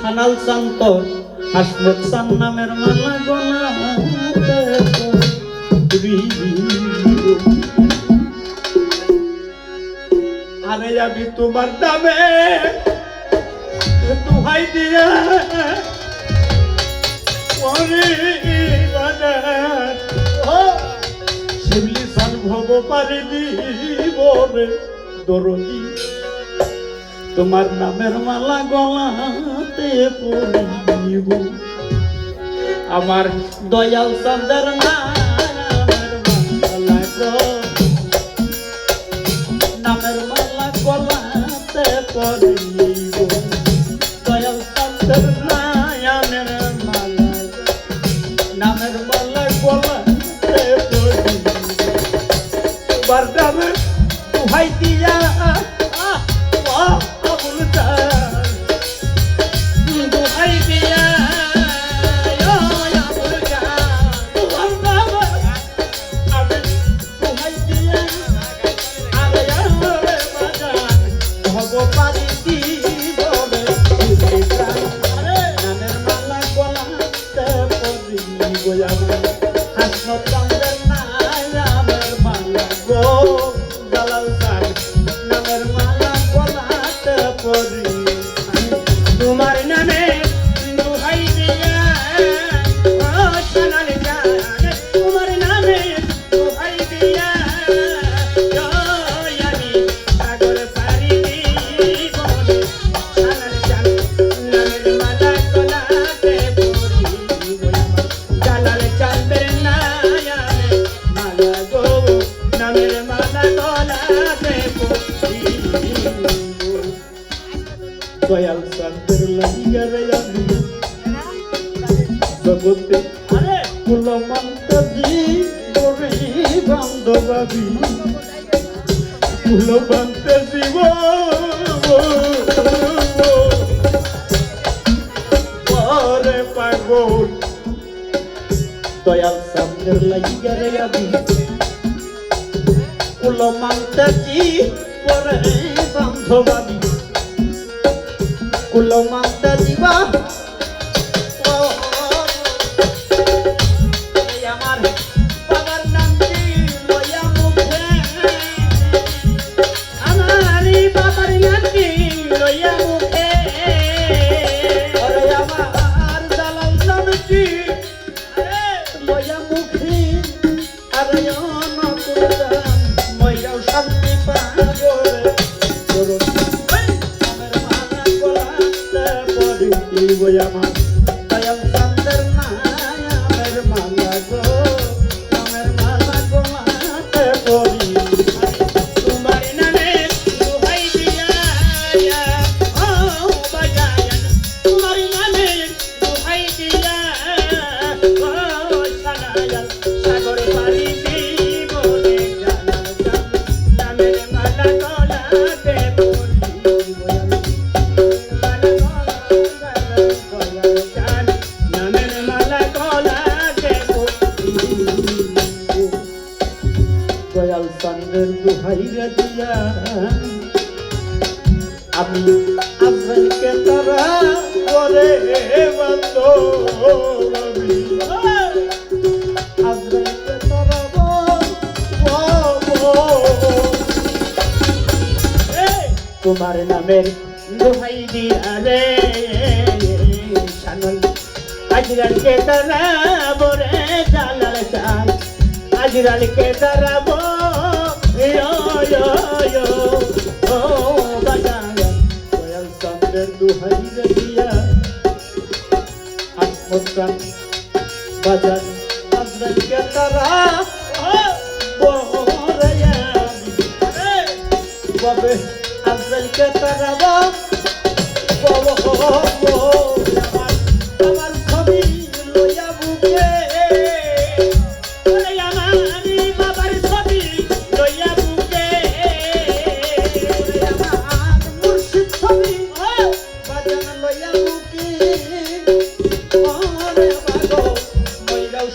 খানাল শান্ত হাসমত সান নামের মালা গলাতে আরে আমি তোমার নামে দোহাই দিয়া শিবলি সান ভব পারি দিব রে দরদি তোমার নামের মালা গলাতে পরিব আমার দয়াল চাঁদের নামের মালা গলাতে পরিব দয়াল চাঁদের নামের মালা নামের মালা গলাতে পরিব তোমার নামে দোহাই দিয়া তোমার নামে দোহাই দিয়া সোনার জান তোমার নামে দোহাই দিয়া আমি সাগর পারি দিব সোনার জান নামের মালা গলাতে পরিব জালাল চাঁদের নামে মালা গো নামের মালা গলাতে পরিব দয়াল চাঁদের লাগিয়া রে আমি জগতে কুলমান্তি করে বান্ধবাবি কুলমান্তে জীব পরে পাগল দয়াল চাঁদের লাগিয়া রে আমি কুলমান্তি করে বান্ধবাবি কুলমান্তা দিবা আমার বাবার নাম কি লইয়া মুখে আমার বাবার নাম কি লইয়া মুখে আরে আমার দালাল নাম কি লইয়া মুখে আরে অনকুদান মইরাও শান্তি পাগো আমার দয়াল চাঁদের নামের মালা গো নামের মালা গলাতে পরি তোমার নামে দোহাই দিয়া ও বাজান তোমার নামে দোহাই দিয়া ও সানায়াল সাগর পারি দিব রে জালাল নামের মালা গলাতে পরি দয়াল চাঁদের দোহাই দিয়া আমি আজরাইলকে তারা করে বান্ধবী আজরাইলকে তারা তোমার নামের দোহাই দিয়া রে সানল আজরাইলকে তারা বরে জালাল চাঁদ আজরাইলকে তারা ও বাজান দয়াল চাঁদের দোহাই দিয়া হাসমত বাজান আজরাইলকে তারা ববে আজরাইলকে তারা আমার ছবি লইয়া বুকে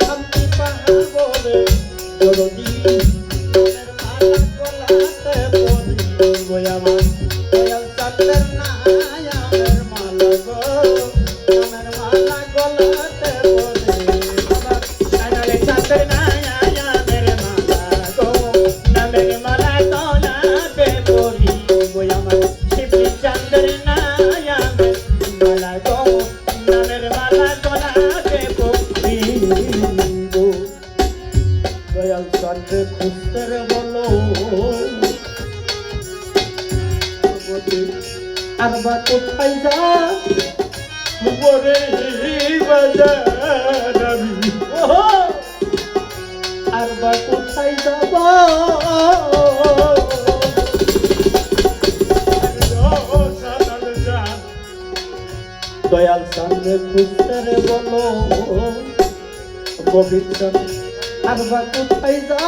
শান্তি পাগলে দরদি আমার দয়াল চাঁদের নামের মালা পাইবা উপরে বাজার আমি ওহো আর বা কোথায় যাব সাদাল চাঁদ দয়াল সামনে খুঁজতে রে বলো গোবিন্দন আর বা কোথায় যা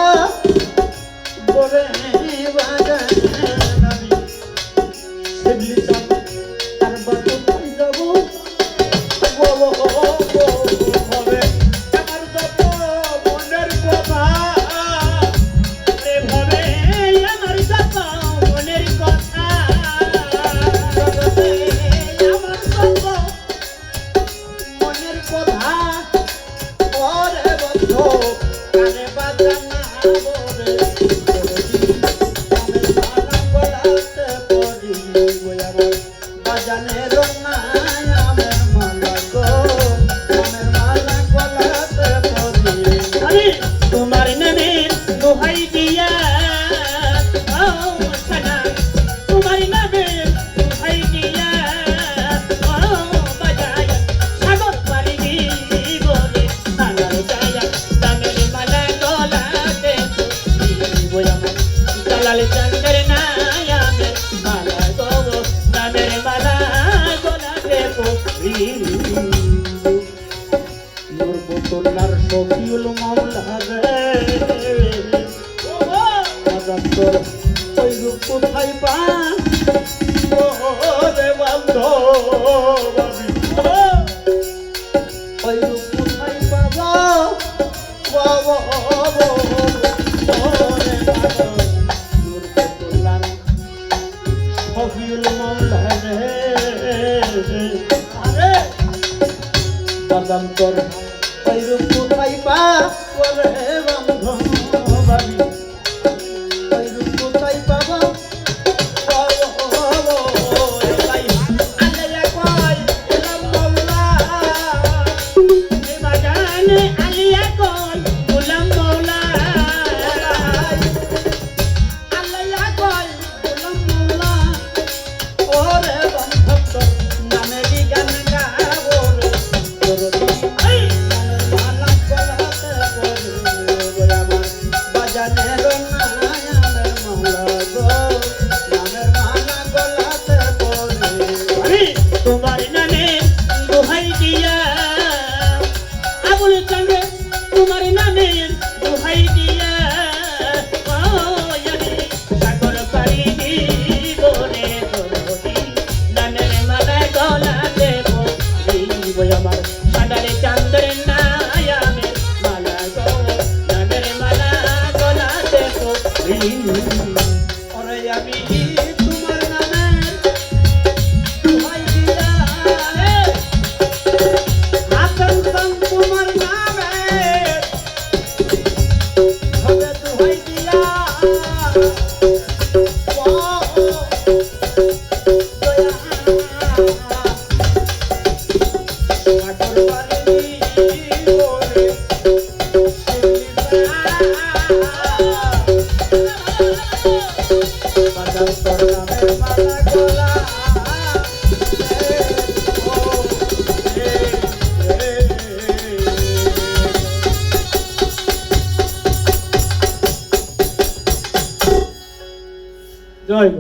বলে বাজার আমি শিবলি চাঁদ আর বা কোথায় যাব বলো হবে আমার যত মনের কথা ভাবে আমার যত মনের কথা আমার যত মনের কথা ওরে বন্ধু কানে বাজানা বলে আমি সারা বলাতে পড়ি ওই আমার বাজানের নাই আমার মালা গো আমার মালা গলাতে পড়ি আমি তোমার নামে দোহাই দিয়া ও সানা তোমার নামে দোহাই দিয়া ও বাজায় সাগর পারি বলে সাগর যায় দামের মালা গলাতে বই আমার দালাল চন্দ্র নাই আমার মালা গো দামের মালা গলাতে পড়ি নূর বোতলার শফিউল মাওলা রে আজান্তর ওই রূপ কোথায় পা ওরে বান্ধব আমি ওই রূপ কোথায় পাবা বাবা ওরে বাবা নূর বোতলার শফিউল মাওলা রে আরে আজান্তর ওই রূপ কোথায় পা ওরে বান্ধব আমি ওই রূপ কোথায় পাবা তোমার নামে দোহাই দিয়া আবুল চন্দ্র তোমার নামে দোহাই দিয়া সাগর পারি বলে নামের মালা গলা দেব আমার সাঁড়ারে চান্দের নাই আমি মালা গো নামের মালা গলা দেব ওরে আমি তোমার নামে দোহাই দিয়া হাসান খান তোমার নামে হবে দোহাই দিয়া ঠাকুর বাড়ি বলে